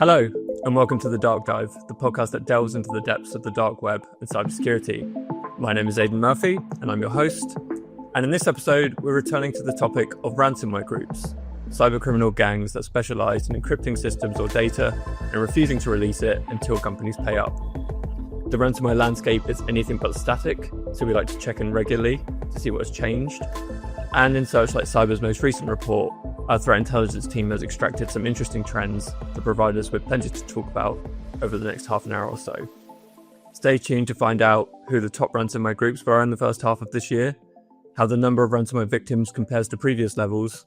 Hello, and welcome to The Dark Dive, the podcast that delves into the depths of the dark web and cybersecurity. My name is Aidan Murphy, and I'm your host. And in this episode, we're returning to the topic of ransomware groups, cybercriminal gangs that specialize in encrypting systems or data and refusing to release it until companies pay up. The ransomware landscape is anything but static, so we like to check in regularly to see what has changed. And in Searchlight Cyber's most recent report, our threat intelligence team has extracted some interesting trends that provide us with plenty to talk about over the next half an hour or so. Stay tuned to find out who the top ransomware groups were in the first half of this year, how the number of ransomware victims compares to previous levels,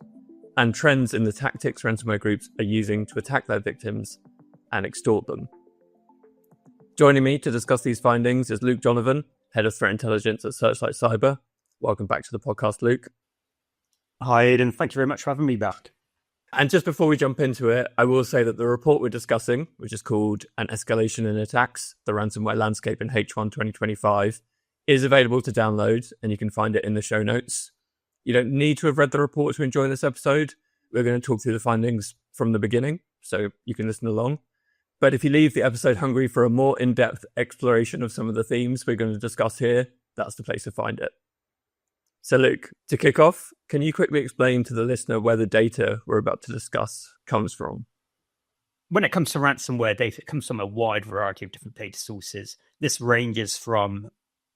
and trends in the tactics ransomware groups are using to attack their victims and extort them. Joining me to discuss these findings is Luke Donovan, Head of Threat Intelligence at Searchlight Cyber. Welcome back to the podcast, Luke. Hi, Aidan. Thank you very much for having me back. And just before we jump into it, I will say that the report we're discussing, which is called An Escalation in Attacks, the Ransomware Landscape in H1 2025, is available to download, and you can find it in the show notes. You don't need to have read the report to enjoy this episode. We're going to talk through the findings from the beginning, so you can listen along. But if you leave the episode hungry for a more in-depth exploration of some of the themes we're going to discuss here, that's the place to find it. So Luke, to kick off, can you quickly explain to the listener where the data we're about to discuss comes from? When it comes to ransomware data, it comes from a wide variety of different data sources. This ranges from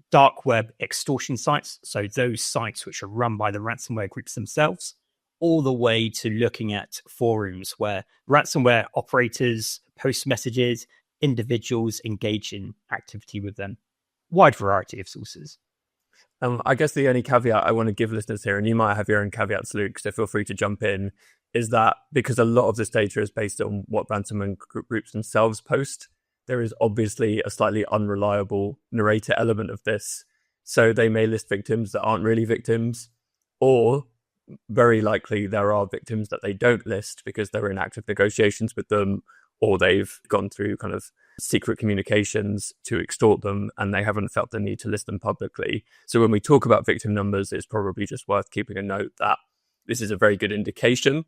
dark web extortion sites, so those sites which are run by the ransomware groups themselves, all the way to looking at forums where ransomware operators post messages, individuals engage in activity with them. Wide variety of sources. I guess the only caveat I want to give listeners here, and you might have your own caveats, Luke, so feel free to jump in, is that because a lot of this data is based on what ransomware groups themselves post, there is obviously a slightly unreliable narrator element of this. So they may list victims that aren't really victims, or very likely there are victims that they don't list because they're in active negotiations with them, or they've gone through kind of secret communications to extort them and they haven't felt the need to list them publicly. So when we talk about victim numbers, it's probably just worth keeping a note that this is a very good indication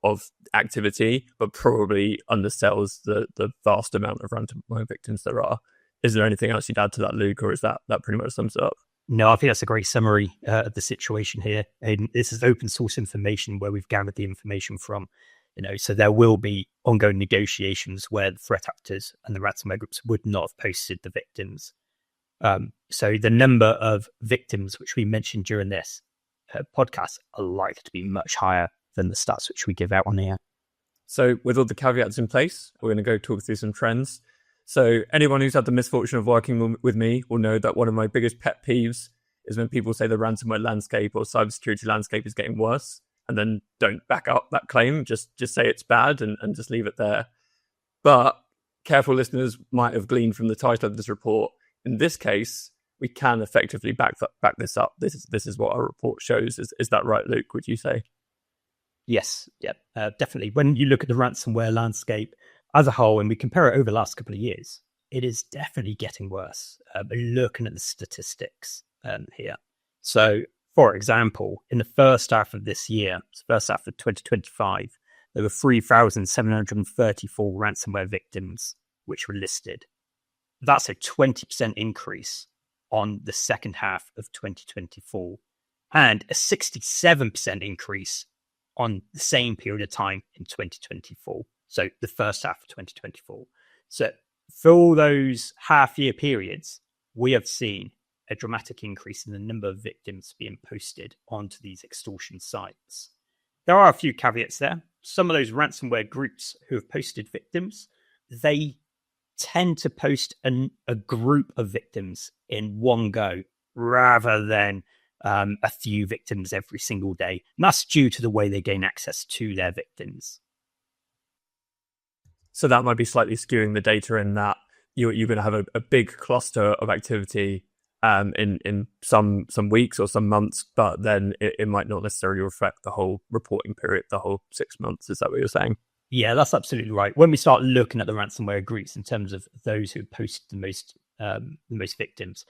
of activity, but probably undersells the vast amount of ransomware victims there are. Is there anything else you'd add to that, Luke, or is that pretty much sums it up? No, I think that's a great summary of the situation here. And this is open source information where we've gathered the information from. So there will be ongoing negotiations where the threat actors and the ransomware groups would not have posted the victims. So the number of victims which we mentioned during this podcast are likely to be much higher than the stats which we give out on here. So with all the caveats in place, we're going to go talk through some trends. So anyone who's had the misfortune of working with me will know that one of my biggest pet peeves is when people say the ransomware landscape or cybersecurity landscape is getting worse, and then don't back up that claim, just say it's bad and just leave it there. But careful listeners might have gleaned from the title of this report. In this case, we can effectively back this up. This is what our report shows. Is that right, Luke, would you say? Yes, definitely. When you look at the ransomware landscape as a whole, and we compare it over the last couple of years, it is definitely getting worse. Looking at the statistics here. So, for example, in the first half of this year, first half of 2025, there were 3,734 ransomware victims which were listed. That's a 20% increase on the second half of 2024 and a 67% increase on the same period of time in 2024. So the first half of 2024. So for all those half-year periods, we have seen a dramatic increase in the number of victims being posted onto these extortion sites. There are a few caveats there. Some of those ransomware groups who have posted victims, they tend to post a group of victims in one go rather than a few victims every single day. And that's due to the way they gain access to their victims. So that might be slightly skewing the data in that you're going to have a big cluster of activity in some weeks or some months, but then it might not necessarily reflect the whole reporting period, the whole 6 months. Is that what you're saying? Yeah, that's absolutely right. When we start looking at the ransomware groups in terms of those who posted the most victims,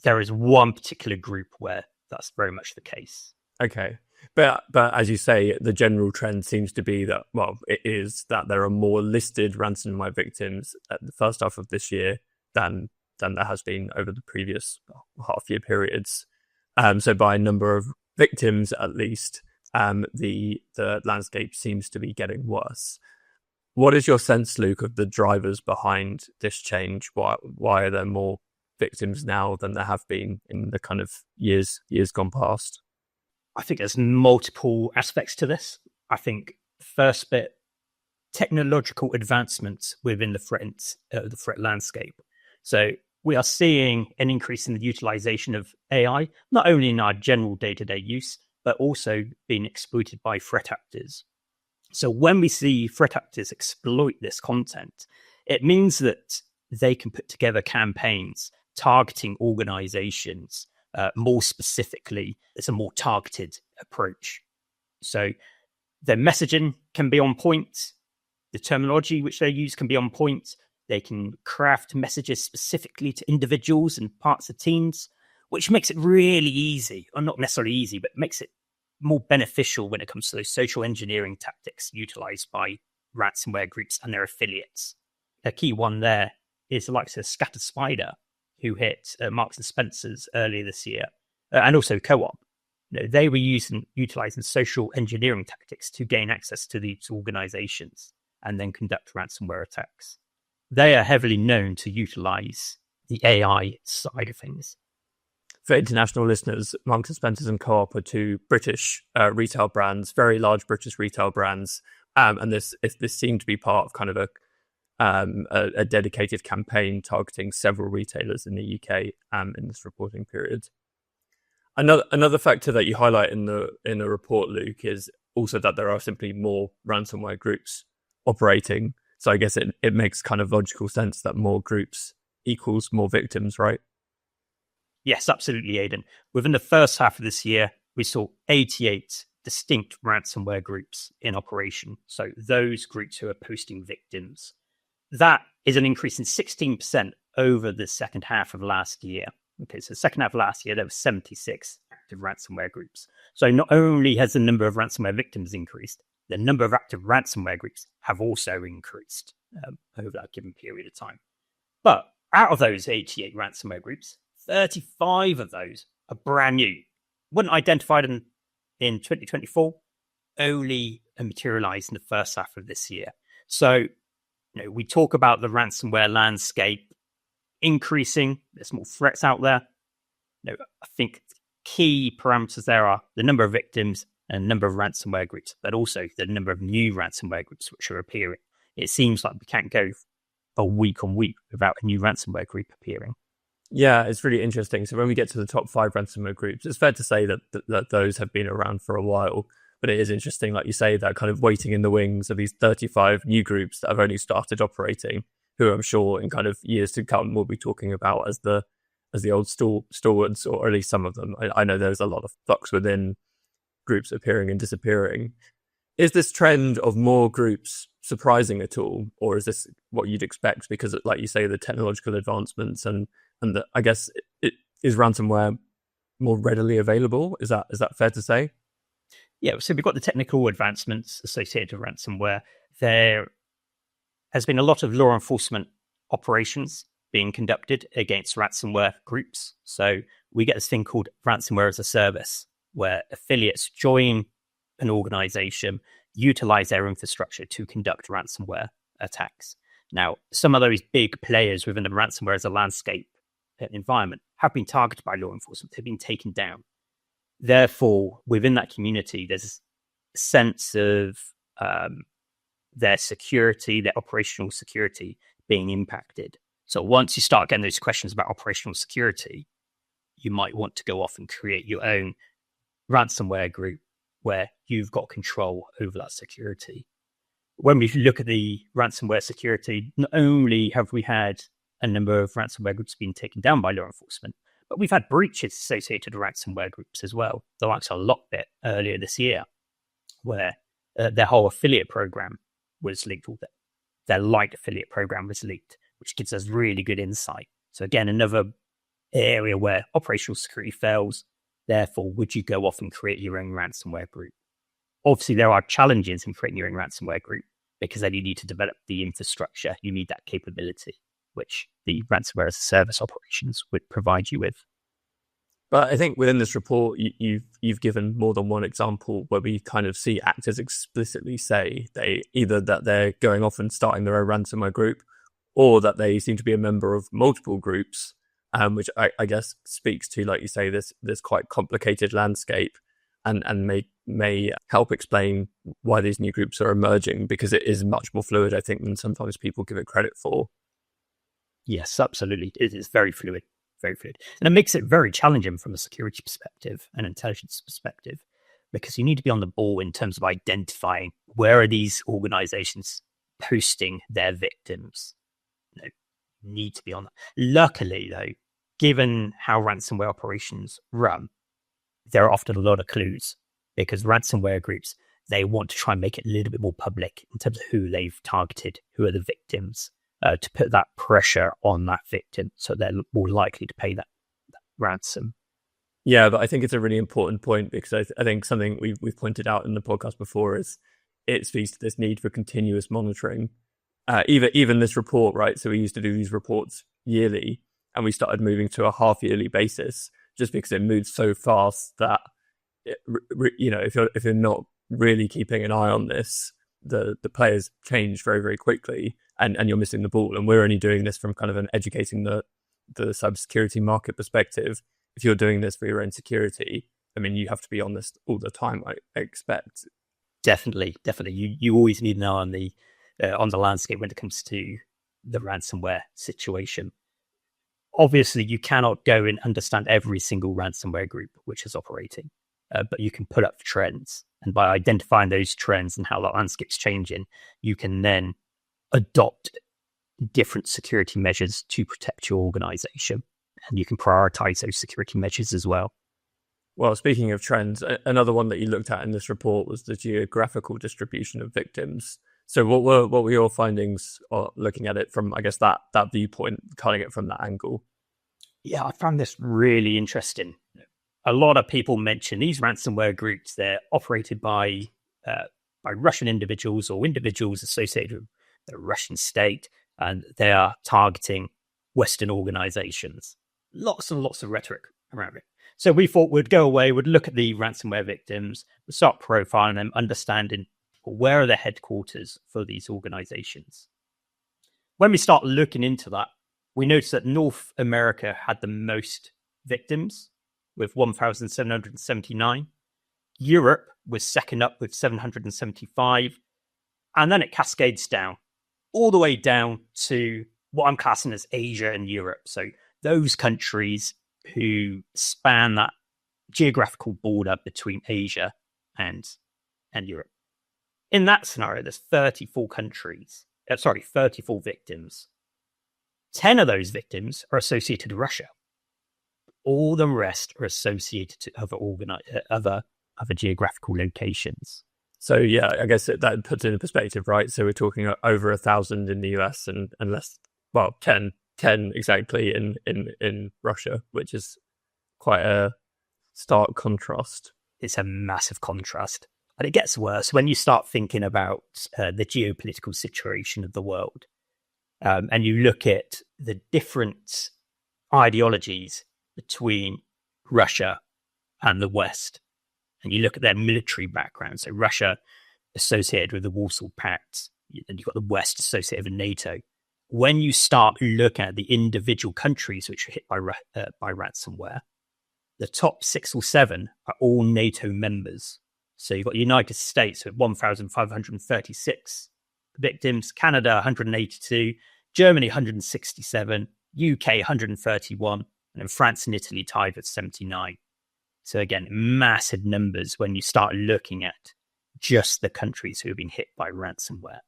there is one particular group where that's very much the case. Okay. But as you say, the general trend seems to be that, well, it is that there are more listed ransomware victims at the first half of this year than there has been over the previous half-year periods. So by number of victims, at least, the landscape seems to be getting worse. What is your sense, Luke, of the drivers behind this change? Why are there more victims now than there have been in the kind of years gone past? I think there's multiple aspects to this. I think first bit, technological advancements within the threat landscape. So we are seeing an increase in the utilization of AI, not only in our general day-to-day use, but also being exploited by threat actors. So when we see threat actors exploit this content, it means that they can put together campaigns targeting organizations more specifically. It's a more targeted approach. So their messaging can be on point. The terminology which they use can be on point. They can craft messages specifically to individuals and parts of teams, which makes it really easy, or not necessarily easy, but makes it more beneficial when it comes to those social engineering tactics utilized by ransomware groups and their affiliates. A key one there is the likes of Scattered Spider, who hit Marks and Spencer's earlier this year, and also Co-op. They were utilizing social engineering tactics to gain access to these organizations and then conduct ransomware attacks. They are heavily known to utilize the AI side of things. For international listeners, Marks and Spencer's and Co-op are two British retail brands, very large British retail brands, and this seemed to be part of kind of a dedicated campaign targeting several retailers in the UK in this reporting period. Another factor that you highlight in the report, Luke, is also that there are simply more ransomware groups operating. So I guess it makes kind of logical sense that more groups equals more victims, right? Yes, absolutely, Aidan. Within the first half of this year, we saw 88 distinct ransomware groups in operation. So those groups who are posting victims. That is an increase in 16% over the second half of last year. Okay, so second half of last year, there were 76 active ransomware groups. So not only has the number of ransomware victims increased, the number of active ransomware groups have also increased over that given period of time. But out of those 88 ransomware groups, 35 of those are brand new. Weren't identified in 2024, only materialized in the first half of this year. So, we talk about the ransomware landscape increasing. There's more threats out there. I think key parameters there are the number of victims and the number of ransomware groups, but also the number of new ransomware groups which are appearing. It seems like we can't go a week on week without a new ransomware group appearing. Yeah, it's really interesting. So when we get to the top 5 ransomware groups, it's fair to say that those have been around for a while. But it is interesting, like you say, that kind of waiting in the wings of these 35 new groups that have only started operating, who I'm sure in kind of years to come we'll be talking about as the old stalwarts, or at least some of them. I know there's a lot of flux within groups appearing and disappearing. Is this trend of more groups surprising at all, or is this what you'd expect? Because, like you say, the technological advancements and I guess is ransomware more readily available? Is that fair to say? Yeah, so we've got the technical advancements associated with ransomware. There has been a lot of law enforcement operations being conducted against ransomware groups. So we get this thing called ransomware as a service, where affiliates join an organization, utilize their infrastructure to conduct ransomware attacks. Now, some of those big players within the ransomware as a landscape environment have been targeted by law enforcement, have been taken down. Therefore, within that community, there's a sense of their security, their operational security being impacted. So once you start getting those questions about operational security, you might want to go off and create your own ransomware group where you've got control over that security. When we look at the ransomware security, not only have we had a number of ransomware groups being taken down by law enforcement, but we've had breaches associated with ransomware groups as well. The likes of LockBit earlier this year, where their whole affiliate program was leaked, or their light affiliate program was leaked, which gives us really good insight. So again, another area where operational security fails, Therefore, would you go off and create your own ransomware group? Obviously, there are challenges in creating your own ransomware group because then you need to develop the infrastructure. You need that capability, which the ransomware as a service operations would provide you with. But I think within this report, you've given more than one example where we kind of see actors explicitly say that they're going off and starting their own ransomware group, or that they seem to be a member of multiple groups, which I guess speaks to, like you say, this quite complicated landscape, and may help explain why these new groups are emerging, because it is much more fluid, I think, than sometimes people give it credit for. Yes, absolutely. It is very fluid. Very fluid. And it makes it very challenging from a security perspective and intelligence perspective, because you need to be on the ball in terms of identifying where are these organizations posting their victims. You need to be on that. Luckily, though, given how ransomware operations run, there are often a lot of clues, because ransomware groups, they want to try and make it a little bit more public in terms of who they've targeted, who are the victims. To put that pressure on that victim so they're more likely to pay that ransom. Yeah, but I think it's a really important point, because I think something we've pointed out in the podcast before is it speaks to this need for continuous monitoring. Even this report, right? So we used to do these reports yearly, and we started moving to a half-yearly basis just because it moves so fast that, if you're not really keeping an eye on this, the players change very, very quickly, and you're missing the ball. And we're only doing this from kind of an educating the cybersecurity market perspective. If you're doing this for your own security, I mean, you have to be on this all the time, I expect. Definitely. You always need an eye on the landscape when it comes to the ransomware situation. Obviously, you cannot go and understand every single ransomware group which is operating, but you can put up trends. And by identifying those trends and how that landscape's changing, you can then adopt different security measures to protect your organization. And you can prioritize those security measures as well. Well, speaking of trends, another one that you looked at in this report was the geographical distribution of victims. So what were your findings looking at it from, I guess, that viewpoint, cutting it from that angle? Yeah, I found this really interesting. A lot of people mention these ransomware groups, they're operated by Russian individuals or individuals associated with the Russian state, and they are targeting Western organizations. Lots and lots of rhetoric around it. So we thought we'd go away, we'd look at the ransomware victims, we'd start profiling them, understanding where are the headquarters for these organizations. When we start looking into that, we noticed that North America had the most victims, with 1,779. Europe was second up with 775. And then it cascades down, all the way down to what I'm classing as Asia and Europe. So those countries who span that geographical border between Asia and Europe. In that scenario, there's 34 victims. 10 of those victims are associated with Russia. All the rest are associated to other geographical locations. So yeah, I guess that puts it in perspective, right? So we're talking over 1,000 in the US and less, 10 exactly in Russia, which is quite a stark contrast. It's a massive contrast. And it gets worse when you start thinking about the geopolitical situation of the world. And you look at the different ideologies between Russia and the West. And you look at their military background. So Russia associated with the Warsaw Pact, and you've got the West associated with NATO. When you start looking at the individual countries which are hit by ransomware, the top 6 or 7 are all NATO members. So you've got the United States with 1,536 victims, Canada 182, Germany 167, UK 131, and then France and Italy tied at 79. So again, massive numbers when you start looking at just the countries who have been hit by ransomware.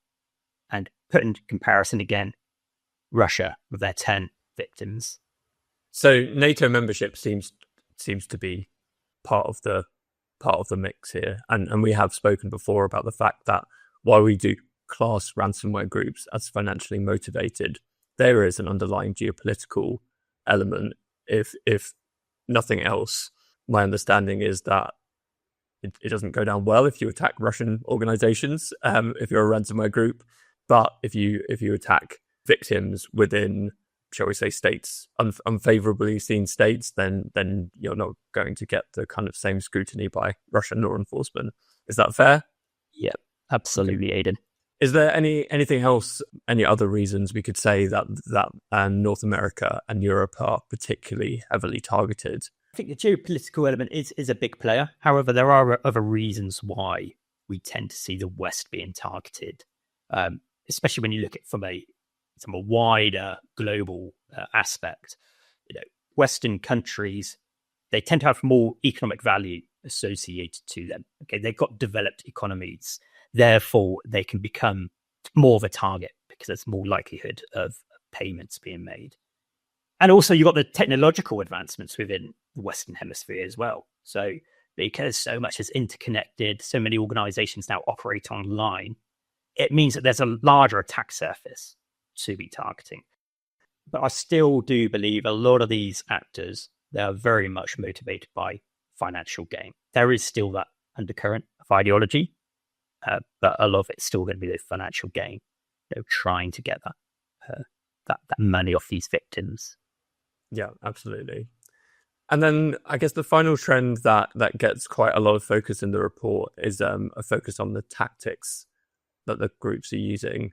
And put in comparison again, Russia with their 10 victims. So NATO membership seems to be part of the mix here. And we have spoken before about the fact that while we do class ransomware groups as financially motivated, there is an underlying geopolitical element, if nothing else. my understanding is that it doesn't go down well if you attack Russian organizations, if you're a ransomware group. But if you attack victims within, shall we say, states, unfavorably seen states, then you're not going to get the kind of same scrutiny by Russian law enforcement. Is that fair? Yeah, absolutely, okay. Aidan. Is there anything else, any other reasons we could say that North America and Europe are particularly heavily targeted? I think the geopolitical element is a big player. However, there are other reasons why we tend to see the West being targeted, especially when you look at from a wider global aspect. Western countries, they tend to have more economic value associated to them. Okay, they've got developed economies, therefore they can become more of a target because there's more likelihood of payments being made. And also you've got the technological advancements within the Western Hemisphere as well. So because so much is interconnected, so many organizations now operate online, it means that there's a larger attack surface to be targeting. But I still do believe a lot of these actors, they are very much motivated by financial gain. There is still that undercurrent of ideology, but a lot of it's still going to be the financial gain, trying to get that money off these victims. Yeah, absolutely. And then I guess the final trend that gets quite a lot of focus in the report is a focus on the tactics that the groups are using,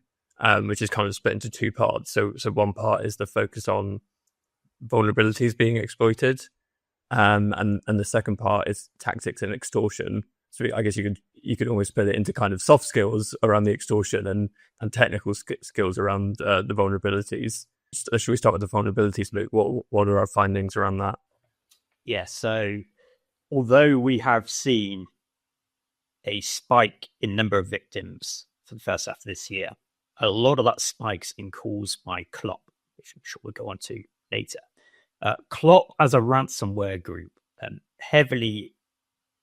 which is kind of split into two parts. So one part is the focus on vulnerabilities being exploited, and the second part is tactics and extortion. So I guess you could almost split it into kind of soft skills around the extortion and technical skills around the vulnerabilities. Should we start with the vulnerabilities, Luke? What are our findings around that? Yeah, so although we have seen a spike in number of victims for the first half of this year, a lot of that spike's been caused by Clop, which I'm sure we'll go on to later. Clop, as a ransomware group, heavily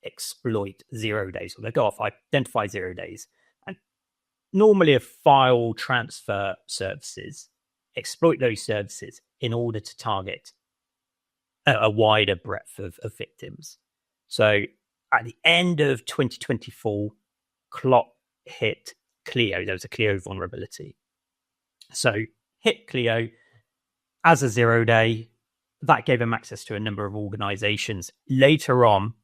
exploit 0 days. Well, they go off, identify 0 days, and normally a file transfer services exploit those services in order to target a wider breadth of victims. So at the end of 2024, Clop hit Clio. There was a Clio vulnerability. So hit Clio as a 0 day. That gave them access to a number of organizations. Later on,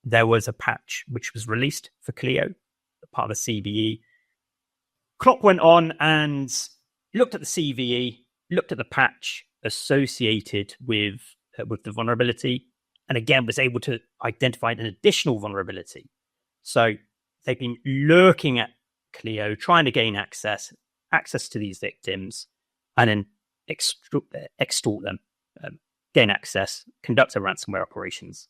there was a patch which was released for Clio, part of the CVE. Clop went on and looked at the CVE, looked at the patch associated with the vulnerability, and again was able to identify an additional vulnerability. So they've been lurking at Clio, trying to gain access to these victims, and then extort them, gain access, conduct a ransomware operations,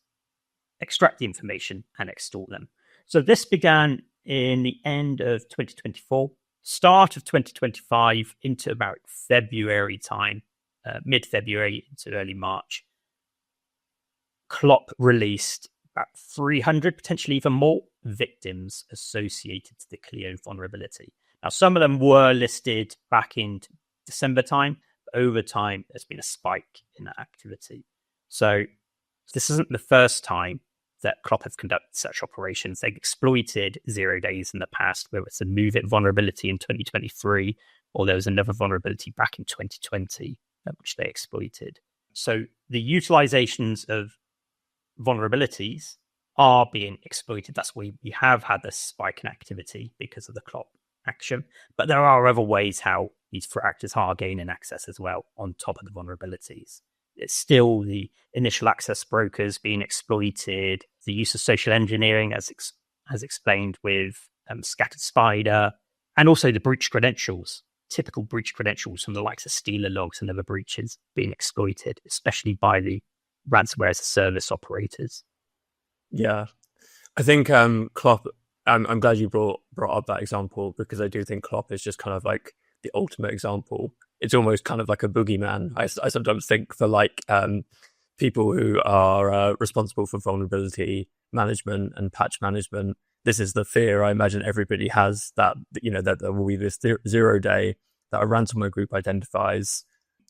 extract the information, and extort them. So this began in the end of 2024. Start of 2025 into about February time, mid-February into early March, Clop released about 300, potentially even more, victims associated to the Clio vulnerability. Now, some of them were listed back in December time, but over time, there's been a spike in that activity. So this isn't the first time that Clop have conducted such operations. They've exploited 0 days in the past, whether it's a MoveIt vulnerability in 2023, or there was another vulnerability back in 2020, which they exploited. So the utilizations of vulnerabilities are being exploited. That's why we have had this spike in activity because of the Clop action. But there are other ways how these threat actors are gaining access as well on top of the vulnerabilities. It's still the initial access brokers being exploited, the use of social engineering as explained with Scattered Spider, and also the breach credentials, typical breach credentials from the likes of Stealer Logs and other breaches being exploited, especially by the ransomware as a service operators. Yeah, I think Clop, I'm glad you brought up that example, because I do think Clop is just kind of like the ultimate example. It's almost kind of like a boogeyman. I sometimes think for like people who are responsible for vulnerability management and patch management. This is the fear I imagine everybody has, that that there will be this 0 day that a ransomware group identifies,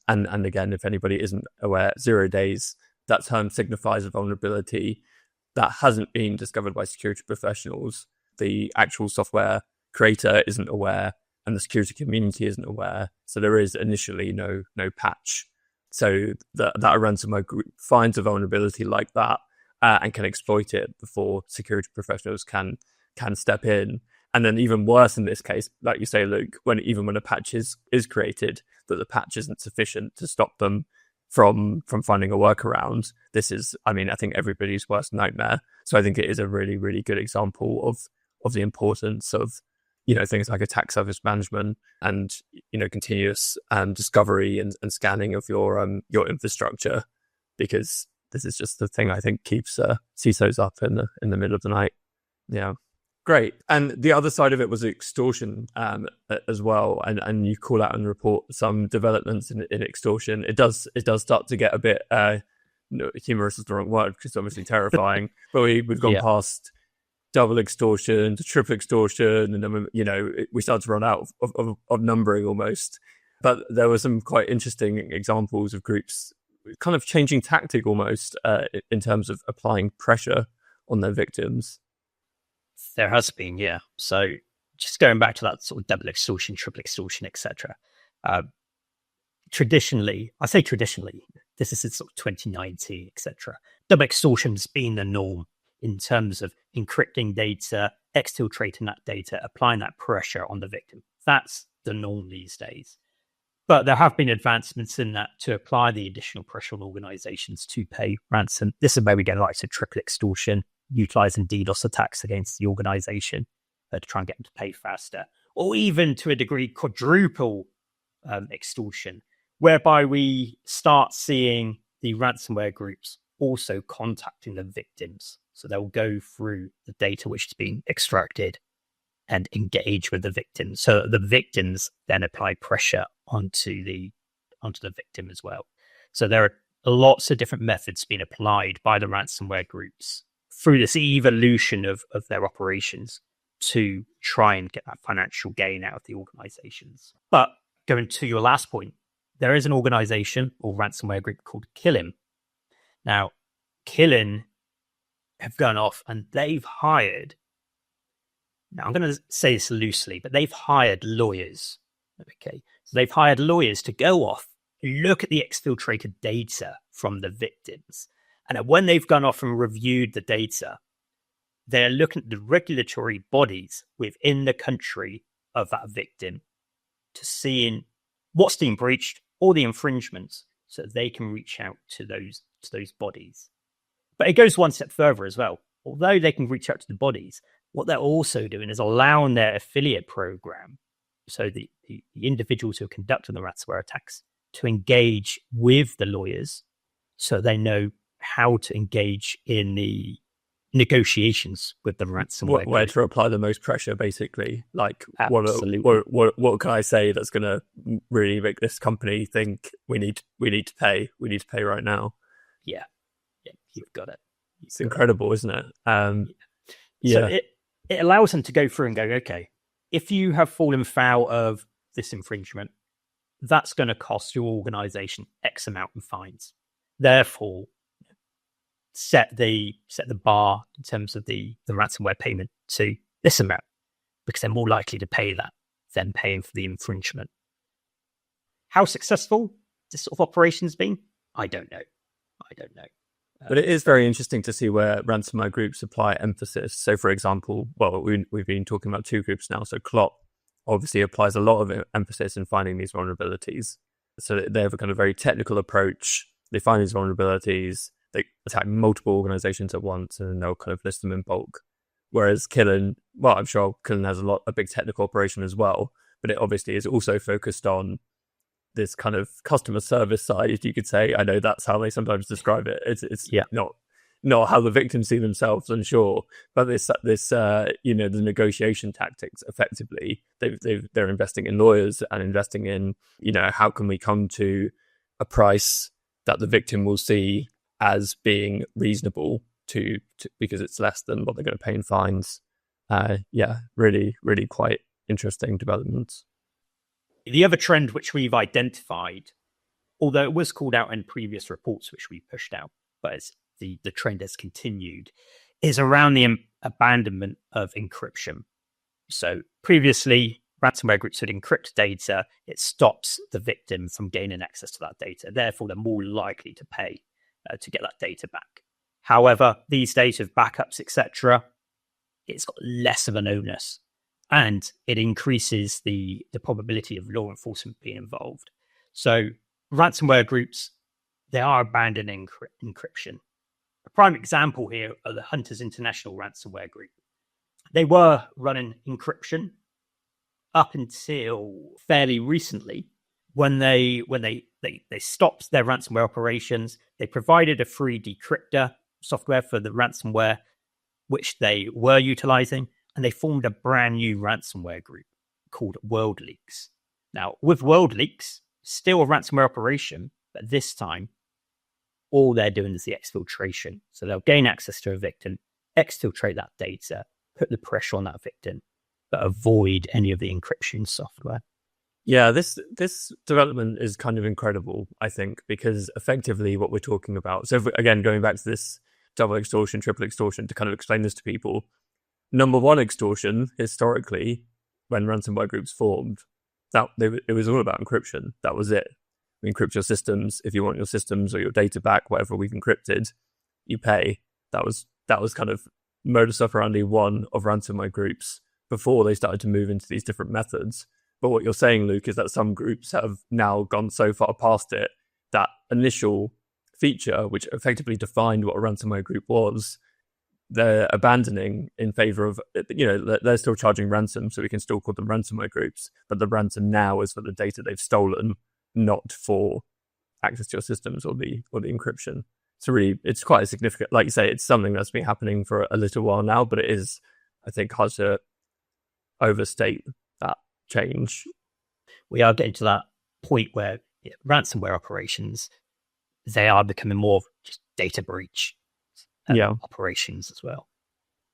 and again, if anybody isn't aware, 0 days, that term signifies a vulnerability that hasn't been discovered by security professionals. The actual software creator isn't aware, and the security community isn't aware. So there is initially no patch. So that a ransomware group finds a vulnerability like that and can exploit it before security professionals can step in. And then even worse in this case, like you say, Luke, when a patch is created, that the patch isn't sufficient to stop them from finding a workaround. This is, I think, everybody's worst nightmare. So I think it is a really, really good example of the importance of, things like attack surface management and, continuous discovery and scanning of your infrastructure, because this is just the thing I think keeps CISOs up in the middle of the night. Yeah. Great. And the other side of it was extortion as well. And you call out in the report some developments in extortion. It does start to get a bit humorous is the wrong word, because it's obviously terrifying. But we've gone past double extortion to triple extortion, and then we start to run out of numbering almost. But there were some quite interesting examples of groups kind of changing tactic almost in terms of applying pressure on their victims. There has been, yeah. So just going back to that sort of double extortion, triple extortion, etc. Traditionally, this is sort of 2019, etc. Double extortion's been the norm in terms of encrypting data, exfiltrating that data, applying that pressure on the victim. That's the norm these days. But there have been advancements in that to apply the additional pressure on organizations to pay ransom. This is where we get like to triple extortion, utilizing DDoS attacks against the organization to try and get them to pay faster, or even to a degree quadruple extortion, whereby we start seeing the ransomware groups also contacting the victims. So they'll go through the data which has been extracted and engage with the victims. So the victims then apply pressure onto the victim as well. So there are lots of different methods being applied by the ransomware groups through this evolution of their operations to try and get that financial gain out of the organizations. But going to your last point, there is an organization or ransomware group called Killin. Now, Killin have gone off and they've hired, now I'm going to say this loosely, but they've hired lawyers. Okay, so they've hired lawyers to go off, look at the exfiltrated data from the victims. And when they've gone off and reviewed the data, they're looking at the regulatory bodies within the country of that victim to see what's being breached or the infringements, so they can reach out to those bodies. But it goes one step further as well. Although they can reach out to the bodies, what they're also doing is allowing their affiliate program, so the individuals who are conducting the ransomware attacks, to engage with the lawyers so they know how to engage in the negotiations with the ransomware. Where to apply the most pressure, basically. Like, what can I say that's going to really make this company think we need to pay right now? Yeah, you've got it. It's incredible, isn't it? So it allows them to go through and go, okay, if you have fallen foul of this infringement, that's going to cost your organization X amount in fines. Therefore, set the bar in terms of the ransomware payment to this amount, because they're more likely to pay that than paying for the infringement. How successful this sort of operation's been, I don't know. But it is very interesting to see where ransomware groups apply emphasis. So, for example, we've been talking about two groups now. So Clop obviously applies a lot of emphasis in finding these vulnerabilities. So they have a kind of very technical approach. They find these vulnerabilities, they attack multiple organizations at once, and then they'll kind of list them in bulk. Whereas Killin, I'm sure Killin has a big technical operation as well, but it obviously is also focused on this kind of customer service side, you could say. I know that's how they sometimes describe it. It's not how the victims see themselves, I'm sure, but this the negotiation tactics. Effectively, they're investing in lawyers and investing in how can we come to a price that the victim will see as being reasonable to because it's less than what they're going to pay in fines. Really, really quite interesting developments. The other trend which we've identified, although it was called out in previous reports which we pushed out, but the trend has continued, is around the abandonment of encryption. So previously, ransomware groups would encrypt data. It stops the victim from gaining access to that data. Therefore, they're more likely to pay to get that data back. However, these days with backups, etc., it's got less of an onus, and it increases the probability of law enforcement being involved. So ransomware groups, they are abandoning encryption. A prime example here are the Hunters International ransomware group. They were running encryption up until fairly recently, when they stopped their ransomware operations. They provided a free decryptor software for the ransomware, which they were utilizing, and they formed a brand new ransomware group called WorldLeaks. Now, with WorldLeaks, still a ransomware operation, but this time, all they're doing is the exfiltration. So they'll gain access to a victim, exfiltrate that data, put the pressure on that victim, but avoid any of the encryption software. Yeah, this development is kind of incredible, I think, because effectively what we're talking about. So again, going back to this double extortion, triple extortion, to kind of explain this to people. Number one extortion, historically, when ransomware groups formed, it was all about encryption. That was it. We encrypt your systems. If you want your systems or your data back, whatever we've encrypted, you pay. That was kind of modus operandi one of ransomware groups before they started to move into these different methods. But what you're saying, Luke, is that some groups have now gone so far past it that initial feature, which effectively defined what a ransomware group was, they're abandoning in favor of, they're still charging ransom, so we can still call them ransomware groups. But the ransom now is for the data they've stolen, not for access to your systems or the encryption. It's quite a significant, like you say, it's something that's been happening for a little while now, but it is, I think, hard to overstate that change. We are getting to that point where ransomware operations, they are becoming more of just data breach operations as well.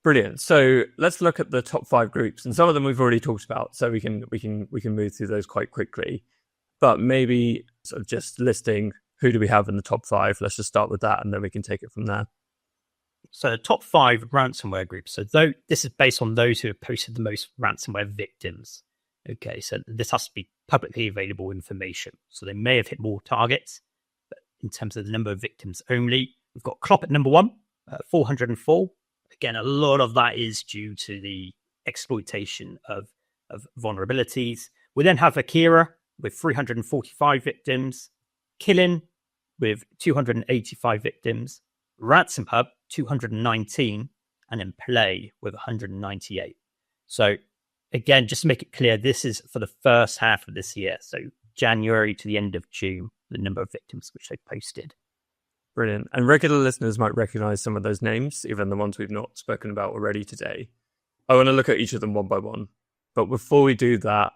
Brilliant. So let's look at the top 5 groups, and some of them we've already talked about, so we can move through those quite quickly. But maybe sort of just listing who do we have in the top 5. Let's just start with that, and then we can take it from there. So the top 5 ransomware groups. So this is based on those who have posted the most ransomware victims. Okay, so this has to be publicly available information. So they may have hit more targets, but in terms of the number of victims only, we've got Clop at number 1, 404. Again, a lot of that is due to the exploitation of vulnerabilities. We then have Akira with 345 victims, Killin with 285 victims, Ransom Hub 219, and then Play with 198. So again, just to make it clear, this is for the first half of this year. So January to the end of June, the number of victims which they posted. Brilliant. And regular listeners might recognize some of those names, even the ones we've not spoken about already today. I want to look at each of them one by one. But before we do that,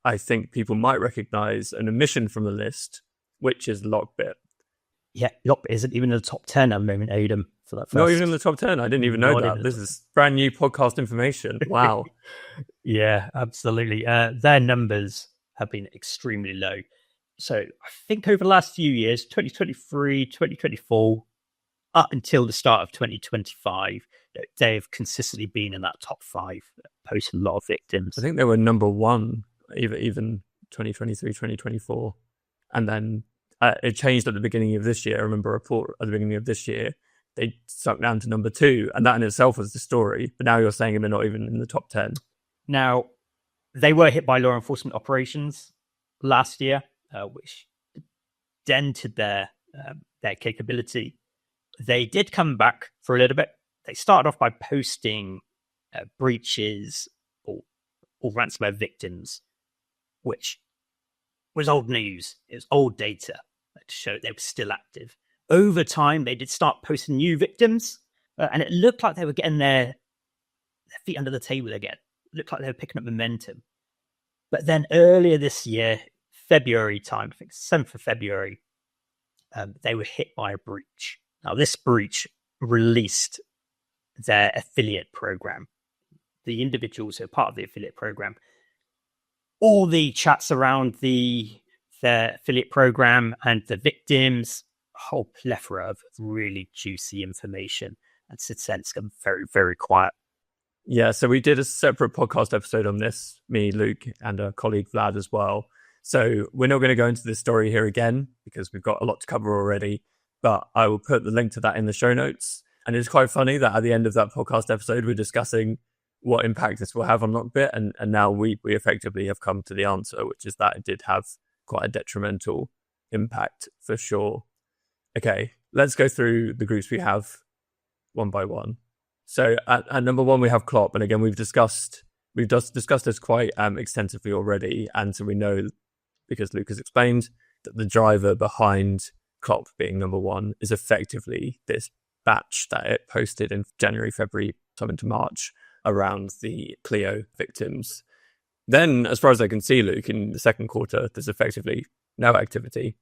I think people might recognize an omission from the list, which is LockBit. Yeah, LockBit isn't even in the top 10 at the moment, Adam. For that first. Not even in the top 10. I didn't even know that. This is brand new podcast information. Wow. Yeah, absolutely. Their numbers have been extremely low. So I think over the last few years, 2023, 2024, up until the start of 2025, they've consistently been in that top 5, posted a lot of victims. I think they were number 1, even 2023, 2024. And then it changed at the beginning of this year. I remember a report at the beginning of this year, they sunk down to number 2. And that in itself was the story. But now you're saying they're not even in the top 10. Now, they were hit by law enforcement operations last year, which dented their capability. They did come back for a little bit. They started off by posting breaches or ransomware victims, which was old news. It was old data to show they were still active. Over time, they did start posting new victims, and it looked like they were getting their feet under the table again. It looked like they were picking up momentum. But then earlier this year, February time, I think 7th of February, they were hit by a breach. Now, this breach released their affiliate program. The individuals who are part of the affiliate program, all the chats around their affiliate program and the victims, a whole plethora of really juicy information. And since then, it's gone very, very quiet. Yeah, so we did a separate podcast episode on this, me, Luke, and a colleague, Vlad, as well. So we're not going to go into this story here again because we've got a lot to cover already, but I will put the link to that in the show notes. And it's quite funny that at the end of that podcast episode, we're discussing what impact this will have on LockBit, and now we effectively have come to the answer, which is that it did have quite a detrimental impact for sure. Okay, let's go through the groups we have one by one. So at number one, we have Klopp. And again, we've just discussed this quite extensively already. And so we know, because Luke has explained, that the driver behind Klopp being number one is effectively this batch that it posted in January, February, some into March around the Clio victims. Then, as far as I can see, Luke, in the second quarter, there's effectively no activity.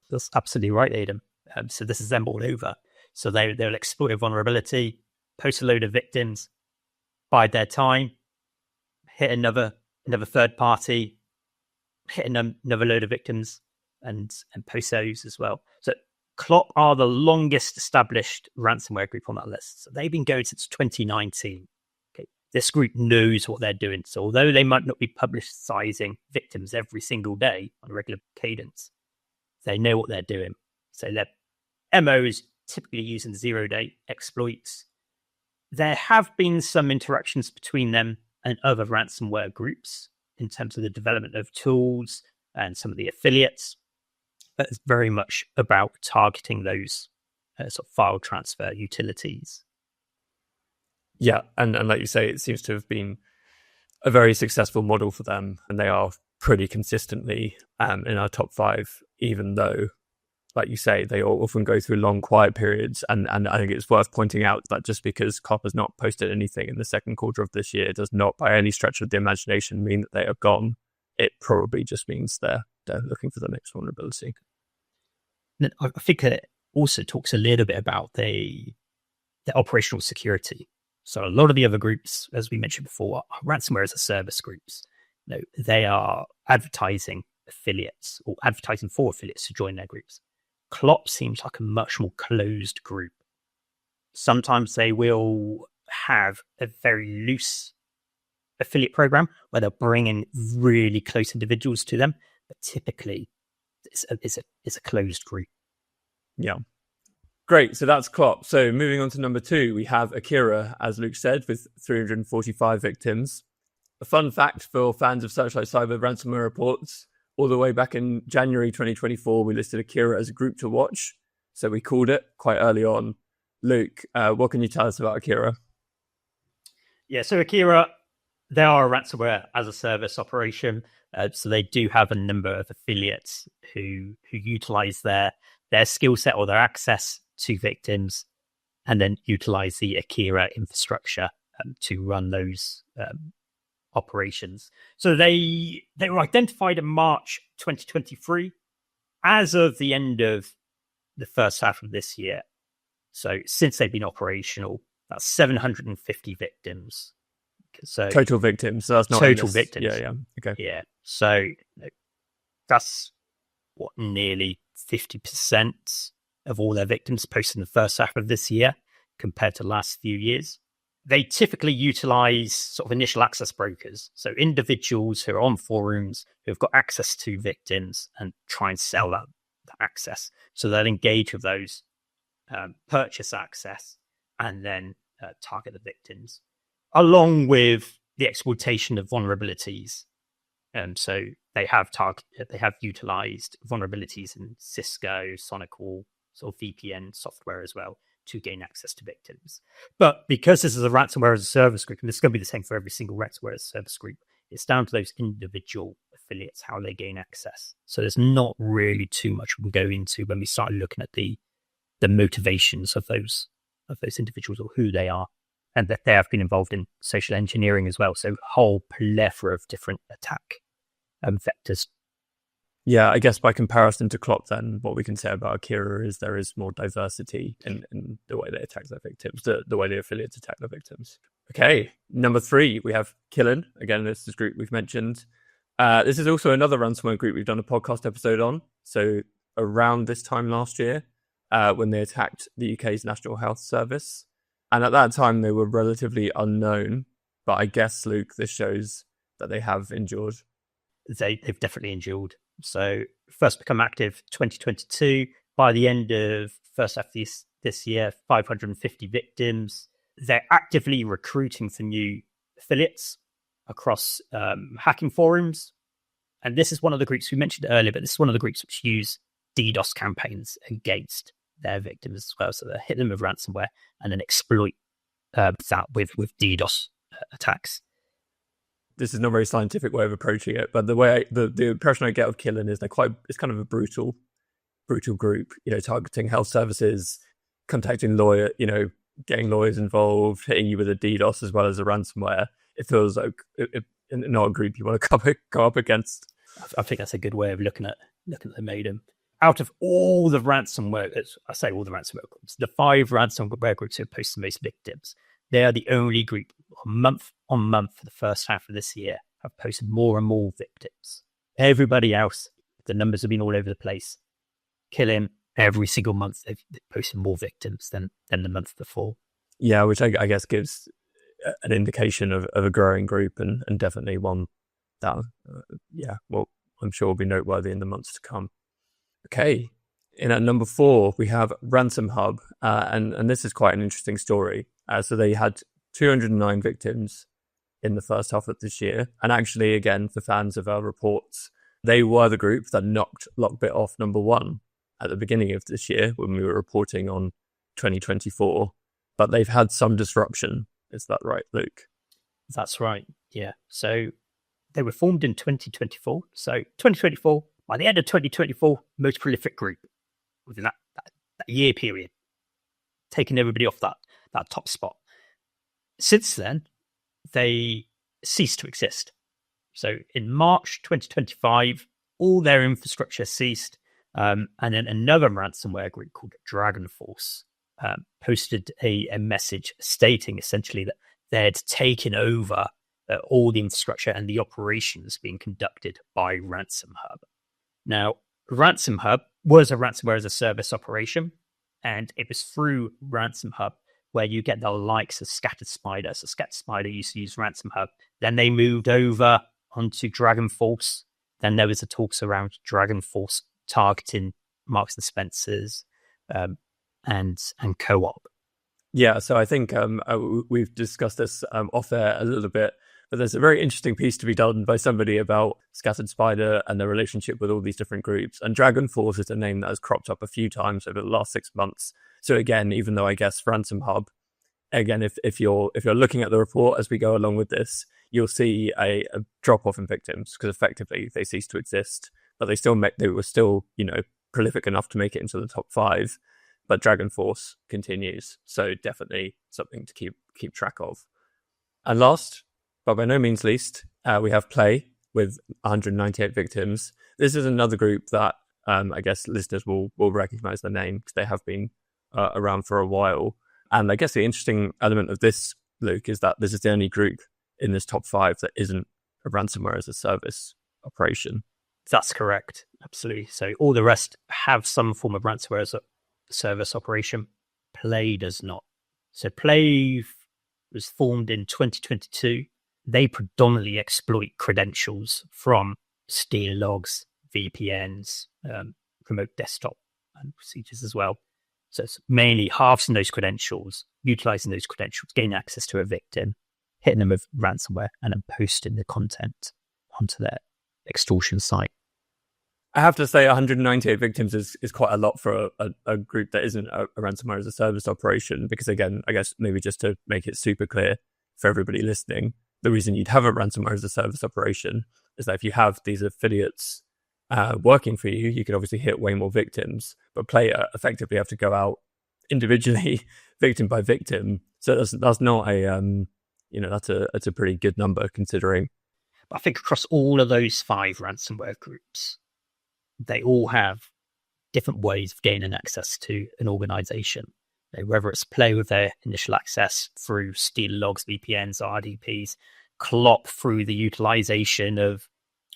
That's absolutely right, Aidan. So this is them all over. So they'll exploit a vulnerability, post a load of victims, bide their time, hit another third party, hit another load of victims, and post those as well. So Klopp are the longest established ransomware group on that list. So they've been going since 2019. Okay, this group knows what they're doing. So although they might not be publicizing victims every single day on a regular cadence, they know what they're doing. So their MO is typically using zero-day exploits. There have been some interactions between them and other ransomware groups in terms of the development of tools and some of the affiliates, but it's very much about targeting those sort of file transfer utilities. Yeah, and like you say, it seems to have been a very successful model for them, and they are pretty consistently in our top 5, even though, like you say, they often go through long quiet periods. And I think it's worth pointing out that just because Klopp has not posted anything in the second quarter of this year does not by any stretch of the imagination mean that they are gone. It probably just means they're looking for the next vulnerability. And I think it also talks a little bit about the operational security. So a lot of the other groups, as we mentioned before, are ransomware as a service groups. No, they are advertising affiliates or advertising for affiliates to join their groups. Klopp seems like a much more closed group. Sometimes they will have a very loose affiliate program where they'll bring in really close individuals to them, but typically it's a closed group. Yeah. Great. So that's Klopp. So moving on to number 2, we have Akira, as Luke said, with 345 victims. A fun fact for fans of Searchlight Cyber ransomware reports: all the way back in January 2024, we listed Akira as a group to watch. So we called it quite early on. Luke, what can you tell us about Akira? Yeah, so Akira, they are a ransomware as a service operation. So they do have a number of affiliates who utilize their skill set or their access to victims, and then utilize the Akira infrastructure to run those operations. So they were identified in March 2023. As of the end of the first half of this year, so since they've been operational, that's 750 victims. So total victims. So that's not total victims. Yeah. Okay. Yeah. So that's what, nearly 50% of all their victims posted in the first half of this year compared to last few years. They typically utilize sort of initial access brokers. So individuals who are on forums who have got access to victims and try and sell that access. So they'll engage with those, purchase access, and then target the victims, along with the exploitation of vulnerabilities. So they have utilized vulnerabilities in Cisco, SonicWall, sort of VPN software as well, to gain access to victims. But because this is a ransomware as a service group, and this is going to be the same for every single ransomware as a service group, it's down to those individual affiliates, how they gain access. So there's not really too much we can go into when we start looking at the motivations of those individuals, or who they are, and that they have been involved in social engineering as well. So a whole plethora of different attack vectors. Yeah, I guess by comparison to Klopp, then what we can say about Akira is there is more diversity in the way they attack their victims, the way the affiliates attack their victims. Okay, number 3, we have Killen. Again, this is a group we've mentioned. This is also another ransomware group we've done a podcast episode on. So around this time last year, when they attacked the UK's National Health Service. And at that time, they were relatively unknown. But I guess, Luke, this shows that they have endured. They've definitely endured. So first become active 2022. By the end of first half of this year, 550 victims. They're actively recruiting for new affiliates across hacking forums. And this is one of the groups we mentioned earlier, but this is one of the groups which use DDoS campaigns against their victims as well. So they hit them with ransomware and then exploit that with DDoS attacks. This is not a very scientific way of approaching it, but the impression I get of Killing is it's kind of a brutal group, targeting health services, contacting getting lawyers involved, hitting you with a DDoS as well as a ransomware. It feels like not a group you want to go up against. I think that's a good way of looking at the Maiden. Out of all the ransomware, I say all the ransomware groups, the 5 ransomware groups who post the most victims, they are the only group month on month for the first half of this year have posted more and more victims. Everybody else, the numbers have been all over the place. Killing every single month, they've posted more victims than the month before. Yeah, which I guess gives an indication of a growing group and definitely one that, I'm sure will be noteworthy in the months to come. Okay, in at number 4, we have Ransom Hub, and this is quite an interesting story. So they had 209 victims in the first half of this year. And actually, again, for fans of our reports, they were the group that knocked LockBit off number 1 at the beginning of this year when we were reporting on 2024. But they've had some disruption. Is that right, Luke? That's right, yeah. So they were formed in 2024. So 2024, by the end of 2024, most prolific group within that year period, taking everybody off that top spot. Since then, they ceased to exist. So in March 2025, all their infrastructure ceased. And then another ransomware group called Dragon Force posted a message stating essentially that they had taken over all the infrastructure and the operations being conducted by Ransom Hub. Now, Ransom Hub was a ransomware as a service operation, and it was through Ransom Hub where you get the likes of Scattered Spider. So Scattered Spider used to use Ransom Hub. Then they moved over onto Dragon Force. Then there was the talks around Dragon Force targeting Marks and Spencers and Co-op. Yeah, so I think we've discussed this off air a little bit, but there's a very interesting piece to be done by somebody about Scattered Spider and their relationship with all these different groups. And Dragon Force is a name that has cropped up a few times over the last 6 months. So again, even though I guess Ransom Hub, again, if you're looking at the report as we go along with this, you'll see a drop off in victims because effectively they ceased to exist, but they were still prolific enough to make it into the top 5. But Dragon Force continues, so definitely something to keep track of. And last, but by no means least, we have Play with 198 victims. This is another group that I guess listeners will recognize the name because they have been around for a while. And I guess the interesting element of this, Luke, is that this is the only group in this top 5 that isn't a ransomware as a service operation. That's correct, absolutely. So all the rest have some form of ransomware as a service operation. Play does not. So Play was formed in 2022. They predominantly exploit credentials from steal logs, VPNs, remote desktop and procedures as well. So it's mainly harvesting those credentials, utilizing those credentials, gaining access to a victim, hitting them with ransomware, and then posting the content onto their extortion site. I have to say 198 victims is quite a lot for a group that isn't a ransomware as a service operation, because again, I guess maybe just to make it super clear for everybody listening, the reason you'd have a ransomware as a service operation is that if you have these affiliates working for you, you could obviously hit way more victims, but Player effectively have to go out individually, victim by victim. So that's not that's a pretty good number considering. But I think across all of those 5 ransomware groups, they all have different ways of gaining access to an organization. Whether it's Play with their initial access through steal logs, VPNs, RDPs, Clop through the utilization of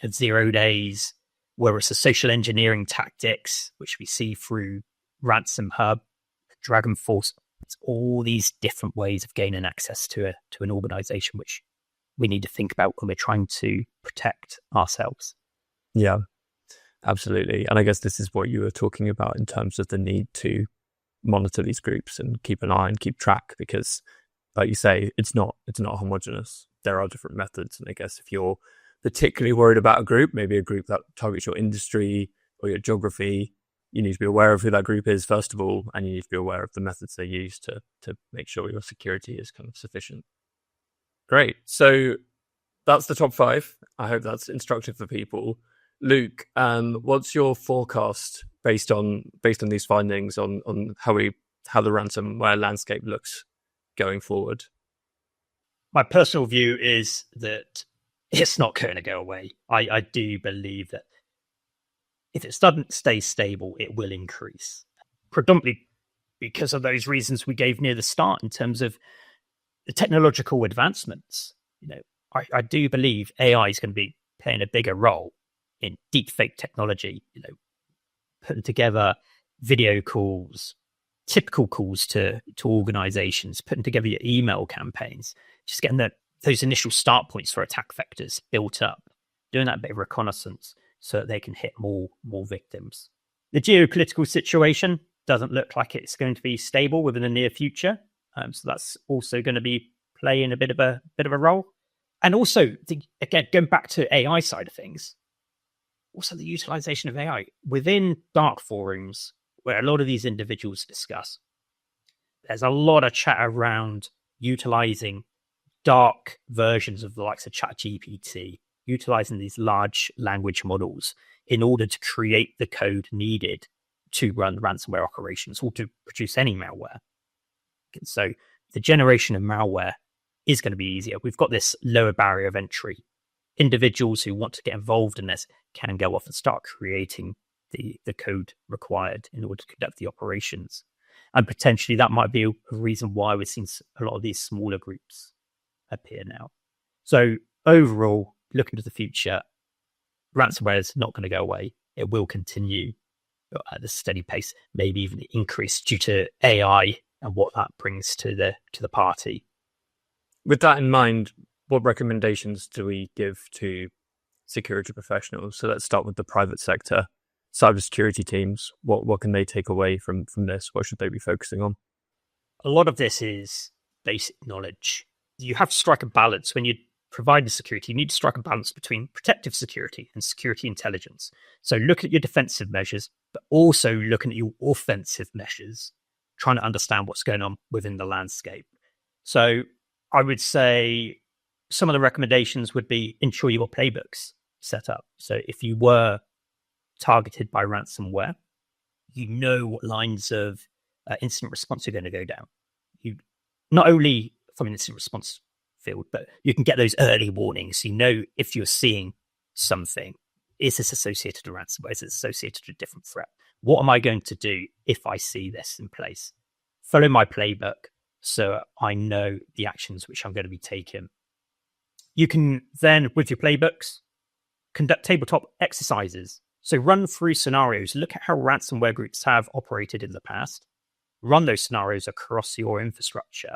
0 days, whether it's the social engineering tactics, which we see through Ransom Hub, Dragon Force It's all these different ways of gaining access to an organization, which we need to think about when we're trying to protect ourselves. Yeah, absolutely. And I guess this is what you were talking about in terms of the need to monitor these groups and keep an eye and keep track, because like you say, it's not homogenous. There are different methods. And I guess if you're particularly worried about a group, maybe a group that targets your industry or your geography, you need to be aware of who that group is, first of all, and you need to be aware of the methods they use to make sure your security is kind of sufficient. Great. So that's the top 5. I hope that's instructive for people. Luke, what's your forecast based on these findings on how the ransomware landscape looks going forward? My personal view is that it's not going to go away. I do believe that if it doesn't stay stable, it will increase. Predominantly because of those reasons we gave near the start in terms of the technological advancements. I do believe AI is going to be playing a bigger role in deepfake technology, putting together video calls, typical calls to organizations, putting together your email campaigns, just getting those initial start points for attack vectors built up, doing that bit of reconnaissance so that they can hit more victims. The geopolitical situation doesn't look like it's going to be stable within the near future. So that's also going to be playing a bit of a role. And also, again, going back to AI side of things, also the utilization of AI within dark forums where a lot of these individuals discuss. There's a lot of chat around utilizing dark versions of the likes of ChatGPT, utilizing these large language models in order to create the code needed to run ransomware operations or to produce any malware. And so the generation of malware is going to be easier. We've got this lower barrier of entry. Individuals who want to get involved in this can go off and start creating the code required in order to conduct the operations. And potentially that might be a reason why we're seeing a lot of these smaller groups appear now. So overall, looking to the future, ransomware is not going to go away. It will continue at a steady pace, maybe even increase due to AI and what that brings to the party. With that in mind, what recommendations do we give to security professionals? So let's start with the private sector. Cybersecurity teams, what can they take away from this? What should they be focusing on? A lot of this is basic knowledge. You have to strike a balance when you provide the security. You need to strike a balance between protective security and security intelligence. So look at your defensive measures, but also looking at your offensive measures, trying to understand what's going on within the landscape. So I would say some of the recommendations would be ensure your playbooks set up. So if you were targeted by ransomware, you know what lines of incident response are going to go down. You not only from an incident response field, but you can get those early warnings. You know if you're seeing something, is this associated with ransomware? Is it associated with a different threat? What am I going to do if I see this in place? Follow my playbook so I know the actions which I'm going to be taking. You can then, with your playbooks, conduct tabletop exercises. So run through scenarios, look at how ransomware groups have operated in the past, run those scenarios across your infrastructure,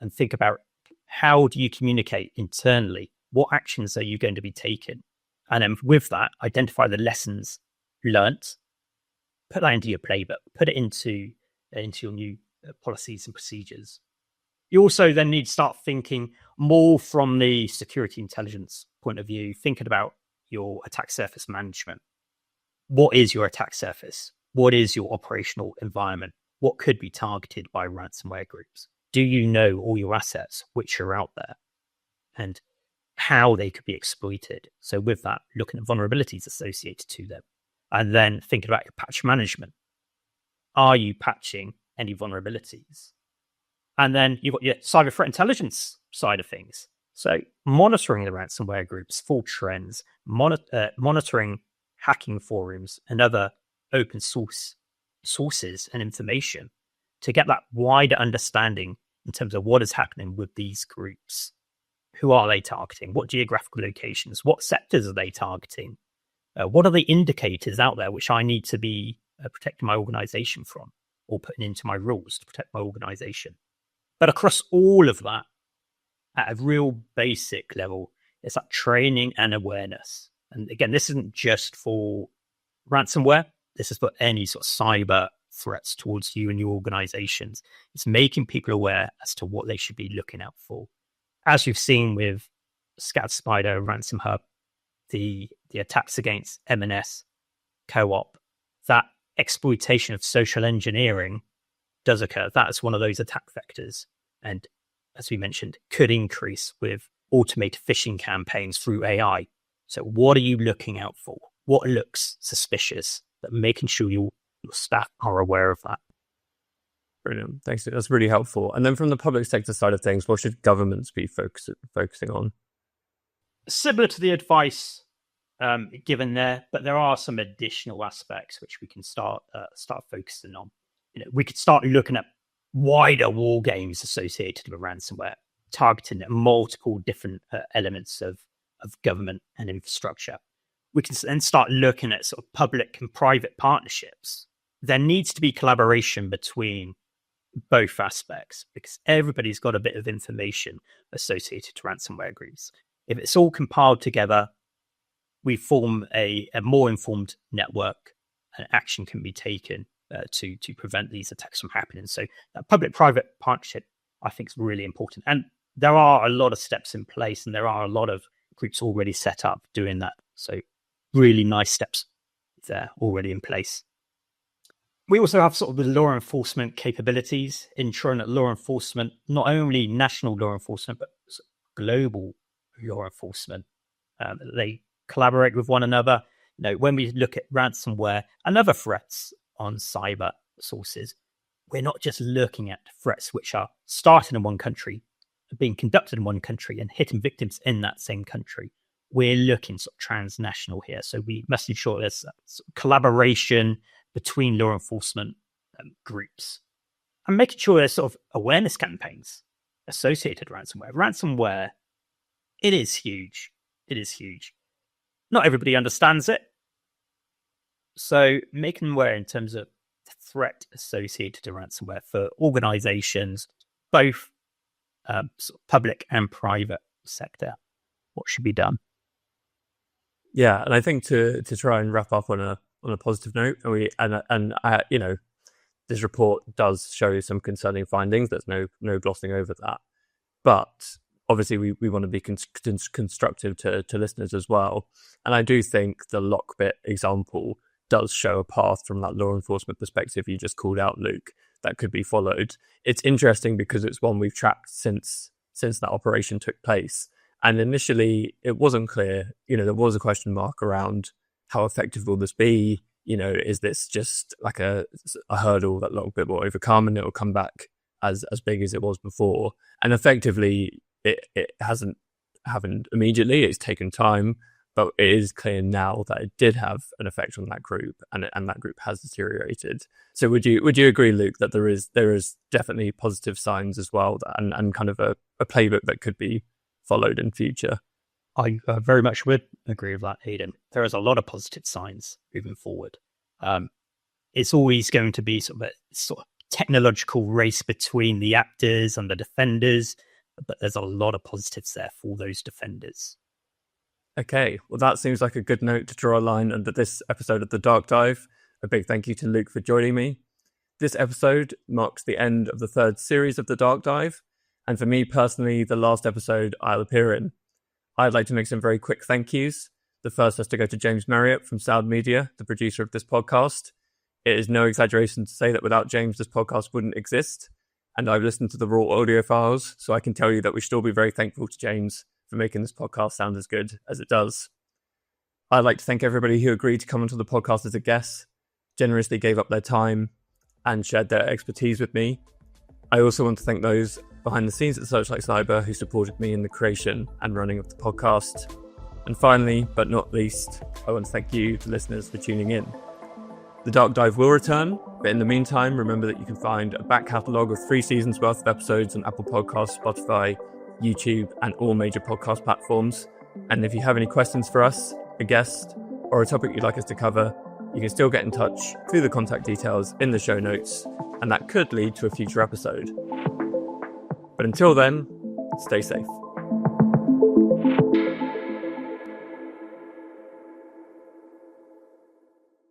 and think about how do you communicate internally? What actions are you going to be taking? And then with that, identify the lessons learnt, put that into your playbook, put it into your new policies and procedures. You also then need to start thinking more from the security intelligence point of view, thinking about your attack surface management. What is your attack surface? What is your operational environment? What could be targeted by ransomware groups? Do you know all your assets which are out there and how they could be exploited? So with that, looking at vulnerabilities associated to them, and then thinking about your patch management. Are you patching any vulnerabilities? And then you've got your cyber threat intelligence side of things. So monitoring the ransomware groups, full trends, monitoring hacking forums and other open source sources and information to get that wider understanding in terms of what is happening with these groups. Who are they targeting? What geographical locations? What sectors are they targeting? What are the indicators out there which I need to be protecting my organization from? or putting into my rules to protect my organization. But across all of that, at a real basic level, it's that training and awareness. And again, this isn't just for ransomware. This is for any sort of cyber threats towards you and your organizations. It's making people aware as to what they should be looking out for. As you've seen with ScatSpider, Ransom Hub, the attacks against M&S, Co-op, that exploitation of social engineering does occur. That's one of those attack vectors. And as we mentioned, could increase with automated phishing campaigns through AI. So what are you looking out for? What looks suspicious? That making sure your staff are aware of that. Brilliant. Thanks. That's really helpful. And then from the public sector side of things, what should governments be focusing on? Similar to the advice given there, but there are some additional aspects which we can start focusing on. We could start looking at wider war games associated with ransomware, targeting multiple different elements of government and infrastructure. We can then start looking at sort of public and private partnerships. There needs to be collaboration between both aspects because everybody's got a bit of information associated to ransomware groups. If it's all compiled together, we form a more informed network and action can be taken to prevent these attacks from happening. So that public-private partnership, I think, is really important. And there are a lot of steps in place and there are a lot of groups already set up doing that. So really nice steps there already in place. We also have sort of the law enforcement capabilities, ensuring that law enforcement, not only national law enforcement, but global law enforcement, they collaborate with one another. When we look at ransomware and other threats on cyber sources, we're not just looking at threats which are starting in one country, being conducted in one country and hitting victims in that same country. We're looking sort of transnational here. So we must ensure there's sort of collaboration between law enforcement groups and making sure there's sort of awareness campaigns associated with ransomware. Ransomware, it is huge. It is huge. Not everybody understands it. So making them aware in terms of the threat associated to ransomware for organizations, both sort of public and private sector, what should be done. Yeah, and I think to try and wrap up on a positive note, this report does show some concerning findings. There's no glossing over that, but obviously we want to be constructive to listeners as well. And I do think the LockBit example does show a path from that law enforcement perspective you just called out, Luke, that could be followed. It's interesting because it's one we've tracked since that operation took place. And initially, it wasn't clear. There was a question mark around how effective will this be? Is this just like a hurdle that LockBit will overcome and it will come back as big as it was before? And effectively, it hasn't happened immediately. It's taken time, but it is clear now that it did have an effect on that group, and that group has deteriorated. So would you agree, Luke, that there is definitely positive signs as well, and kind of a playbook that could be followed in future? I very much would agree with that, Aidan. There is a lot of positive signs moving forward. It's always going to be sort of technological race between the actors and the defenders, but there's a lot of positives there for those defenders. Okay, well, that seems like a good note to draw a line under this episode of The Dark Dive. A big thank you to Luke for joining me. This episode marks the end of the third series of The Dark Dive, and for me personally, the last episode I'll appear in. I'd like to make some very quick thank yous. The first has to go to James Marriott from Sound Media, the producer of this podcast. It is no exaggeration to say that without James, this podcast wouldn't exist. And I've listened to the raw audio files, so I can tell you that we should all be very thankful to James for making this podcast sound as good as it does. I'd like to thank everybody who agreed to come onto the podcast as a guest, generously gave up their time, and shared their expertise with me. I also want to thank those behind the scenes at Searchlight Cyber who supported me in the creation and running of the podcast. And finally, but not least, I want to thank you, the listeners, for tuning in. The Dark Dive will return, but in the meantime, remember that you can find a back catalogue of 3 seasons worth of episodes on Apple Podcasts, Spotify, YouTube, and all major podcast platforms. And if you have any questions for us, a guest, or a topic you'd like us to cover, you can still get in touch through the contact details in the show notes, and that could lead to a future episode. But until then, stay safe.